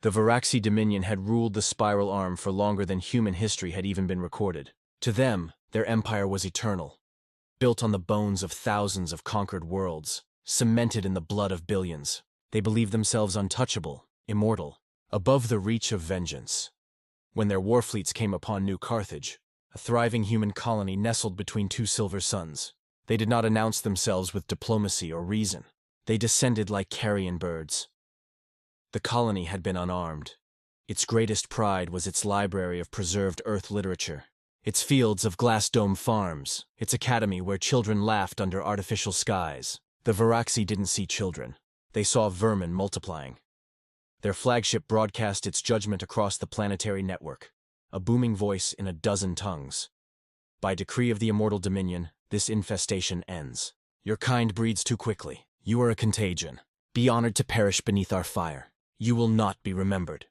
The Varaxi Dominion had ruled the Spiral Arm for longer than human history had even been recorded. To them, their empire was eternal, built on the bones of thousands of conquered worlds, cemented in the blood of billions. They believed themselves untouchable, immortal, above the reach of vengeance. When their war fleets came upon New Carthage, a thriving human colony nestled between two silver suns, they did not announce themselves with diplomacy or reason. They descended like carrion birds. The colony had been unarmed. Its greatest pride was its library of preserved Earth literature, its fields of glass dome farms, its academy where children laughed under artificial skies. The Varaxi didn't see children. They saw vermin multiplying. Their flagship broadcast its judgment across the planetary network, a booming voice in a dozen tongues. By decree of the Immortal Dominion, this infestation ends. Your kind breeds too quickly. You are a contagion. Be honored to perish beneath our fire. You will not be remembered.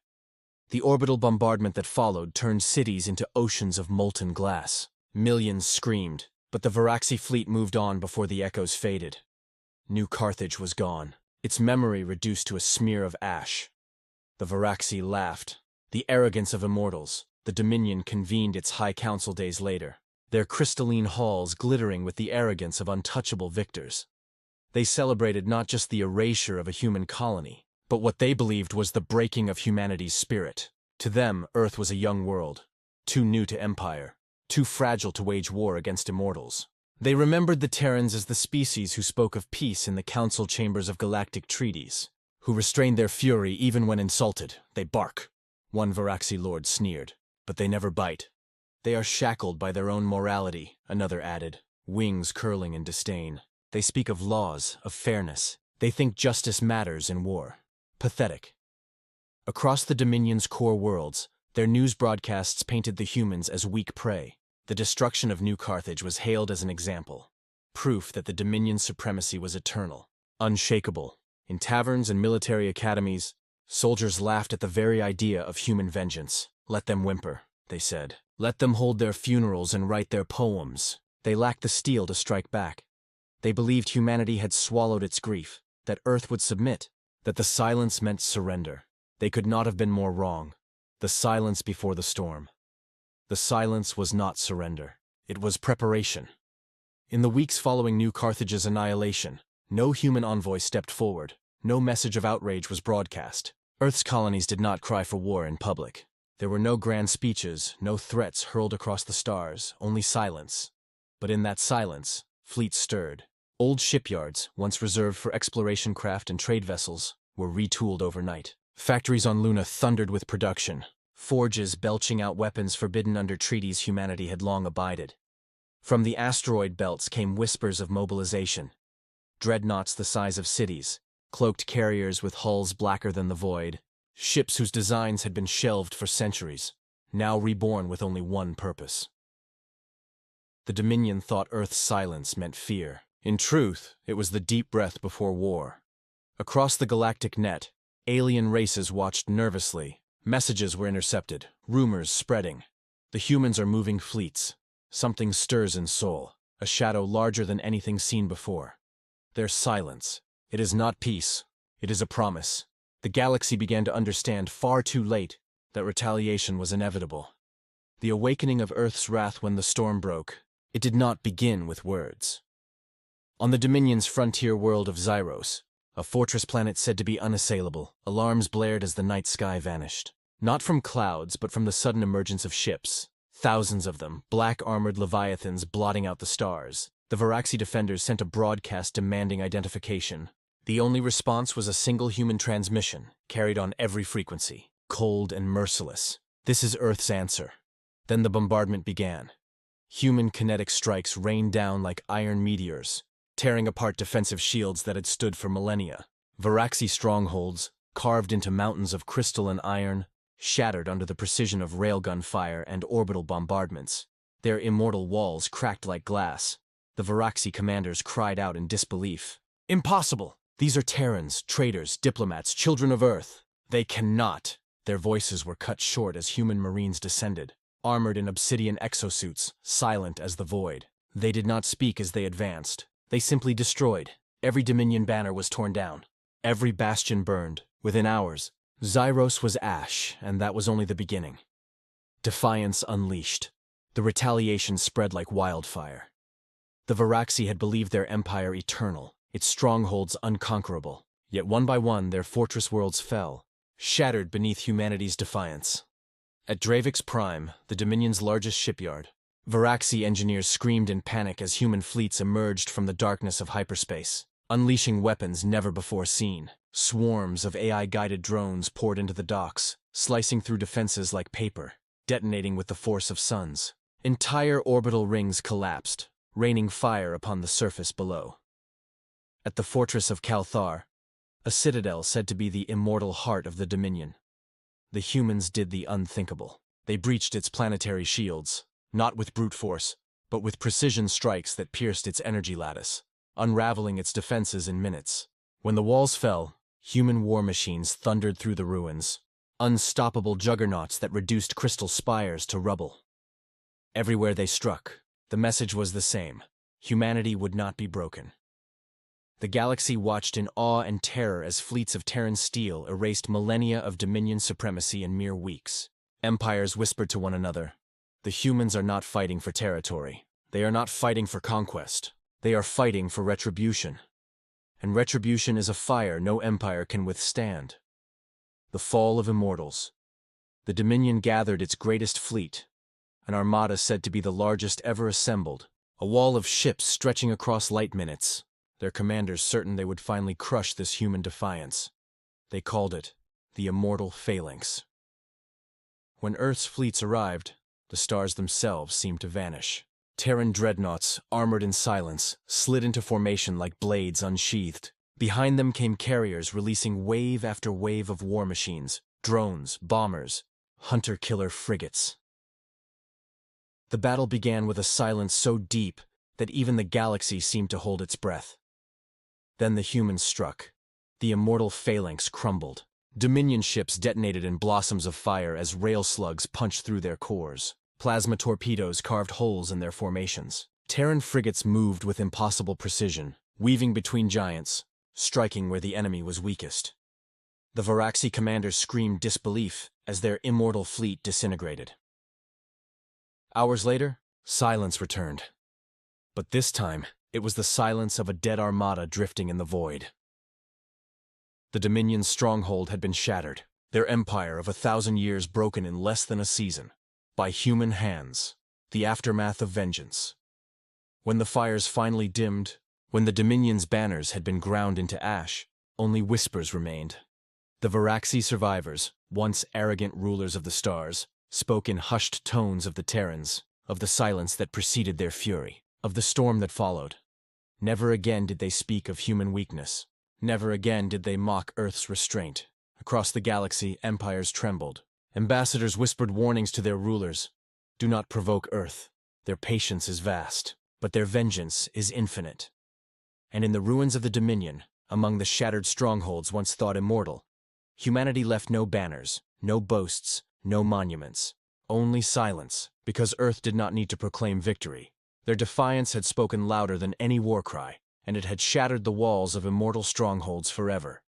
The orbital bombardment that followed turned cities into oceans of molten glass. Millions screamed, but the Varaxi fleet moved on before the echoes faded. New Carthage was gone, its memory reduced to a smear of ash. The Varaxi laughed. The arrogance of immortals. The Dominion convened its High Council days later, their crystalline halls glittering with the arrogance of untouchable victors. They celebrated not just the erasure of a human colony, but what they believed was the breaking of humanity's spirit. To them, Earth was a young world, too new to empire, too fragile to wage war against immortals. They remembered the Terrans as the species who spoke of peace in the council chambers of galactic treaties, who restrained their fury even when insulted. They bark. One Varaxi lord sneered. But they never bite. They are shackled by their own morality, another added, wings curling in disdain. They speak of laws, of fairness. They think justice matters in war. Pathetic. Across the Dominion's core worlds, their news broadcasts painted the humans as weak prey. The destruction of New Carthage was hailed as an example, proof that the Dominion's supremacy was eternal, unshakable. In taverns and military academies, soldiers laughed at the very idea of human vengeance. Let them whimper, they said. Let them hold their funerals and write their poems. They lacked the steel to strike back. They believed humanity had swallowed its grief, that Earth would submit, that the silence meant surrender. They could not have been more wrong. The silence before the storm. The silence was not surrender. It was preparation. In the weeks following New Carthage's annihilation, no human envoy stepped forward. No message of outrage was broadcast. Earth's colonies did not cry for war in public. There were no grand speeches, no threats hurled across the stars, only silence. But in that silence, fleets stirred. Old shipyards, once reserved for exploration craft and trade vessels, were retooled overnight. Factories on Luna thundered with production, forges belching out weapons forbidden under treaties humanity had long abided. From the asteroid belts came whispers of mobilization. Dreadnoughts the size of cities, cloaked carriers with hulls blacker than the void, ships whose designs had been shelved for centuries, now reborn with only one purpose. The Dominion thought Earth's silence meant fear. In truth, it was the deep breath before war. Across the galactic net, alien races watched nervously. Messages were intercepted, rumors spreading. The humans are moving fleets. Something stirs in Sol, a shadow larger than anything seen before. There's silence. It is not peace. It is a promise. The galaxy began to understand far too late that retaliation was inevitable. The awakening of Earth's wrath when the storm broke, it did not begin with words. On the Dominion's frontier world of Zyros, a fortress planet said to be unassailable, alarms blared as the night sky vanished. Not from clouds, but from the sudden emergence of ships. Thousands of them, black-armored leviathans blotting out the stars. The Varaxi defenders sent a broadcast demanding identification. The only response was a single human transmission, carried on every frequency, cold and merciless. This is Earth's answer. Then the bombardment began. Human kinetic strikes rained down like iron meteors, tearing apart defensive shields that had stood for millennia. Varaxi strongholds, carved into mountains of crystal and iron, shattered under the precision of railgun fire and orbital bombardments. Their immortal walls cracked like glass. The Varaxi commanders cried out in disbelief. Impossible! These are Terrans, traitors, diplomats, children of Earth. They cannot. Their voices were cut short as human marines descended, armored in obsidian exosuits, silent as the void. They did not speak as they advanced. They simply destroyed. Every Dominion banner was torn down. Every bastion burned. Within hours, Zyros was ash, and that was only the beginning. Defiance unleashed. The retaliation spread like wildfire. The Varaxi had believed their empire eternal, its strongholds unconquerable. Yet one by one their fortress worlds fell, shattered beneath humanity's defiance. At Dravik's prime, the Dominion's largest shipyard, Varaxi engineers screamed in panic as human fleets emerged from the darkness of hyperspace, unleashing weapons never before seen. Swarms of AI-guided drones poured into the docks, slicing through defenses like paper, detonating with the force of suns. Entire orbital rings collapsed, raining fire upon the surface below. At the fortress of Kalthar, a citadel said to be the immortal heart of the Dominion, the humans did the unthinkable. They breached its planetary shields, not with brute force, but with precision strikes that pierced its energy lattice, unraveling its defenses in minutes. When the walls fell, human war machines thundered through the ruins, unstoppable juggernauts that reduced crystal spires to rubble. Everywhere they struck, the message was the same: humanity would not be broken. The galaxy watched in awe and terror as fleets of Terran steel erased millennia of Dominion supremacy in mere weeks. Empires whispered to one another, "The humans are not fighting for territory. They are not fighting for conquest. They are fighting for retribution. And retribution is a fire no empire can withstand." The fall of Immortals. The Dominion gathered its greatest fleet, an armada said to be the largest ever assembled, a wall of ships stretching across light minutes, their commanders certain they would finally crush this human defiance. They called it the Immortal Phalanx. When Earth's fleets arrived, the stars themselves seemed to vanish. Terran dreadnoughts, armored in silence, slid into formation like blades unsheathed. Behind them came carriers releasing wave after wave of war machines, drones, bombers, hunter-killer frigates. The battle began with a silence so deep that even the galaxy seemed to hold its breath. Then the humans struck. The Immortal Phalanx crumbled. Dominion ships detonated in blossoms of fire as rail slugs punched through their cores. Plasma torpedoes carved holes in their formations. Terran frigates moved with impossible precision, weaving between giants, striking where the enemy was weakest. The Varaxi commanders screamed disbelief as their immortal fleet disintegrated. Hours later, silence returned. But this time, it was the silence of a dead armada drifting in the void. The Dominion's stronghold had been shattered, their empire of 1,000 years broken in less than a season. By human hands, the aftermath of vengeance. When the fires finally dimmed, when the Dominion's banners had been ground into ash, only whispers remained. The Varaxi survivors, once arrogant rulers of the stars, spoke in hushed tones of the Terrans, of the silence that preceded their fury, of the storm that followed. Never again did they speak of human weakness. Never again did they mock Earth's restraint. Across the galaxy, empires trembled. Ambassadors whispered warnings to their rulers. Do not provoke Earth. Their patience is vast, but their vengeance is infinite. And in the ruins of the Dominion, among the shattered strongholds once thought immortal, humanity left no banners, no boasts, no monuments. Only silence, because Earth did not need to proclaim victory. Their defiance had spoken louder than any war cry, and it had shattered the walls of immortal strongholds forever.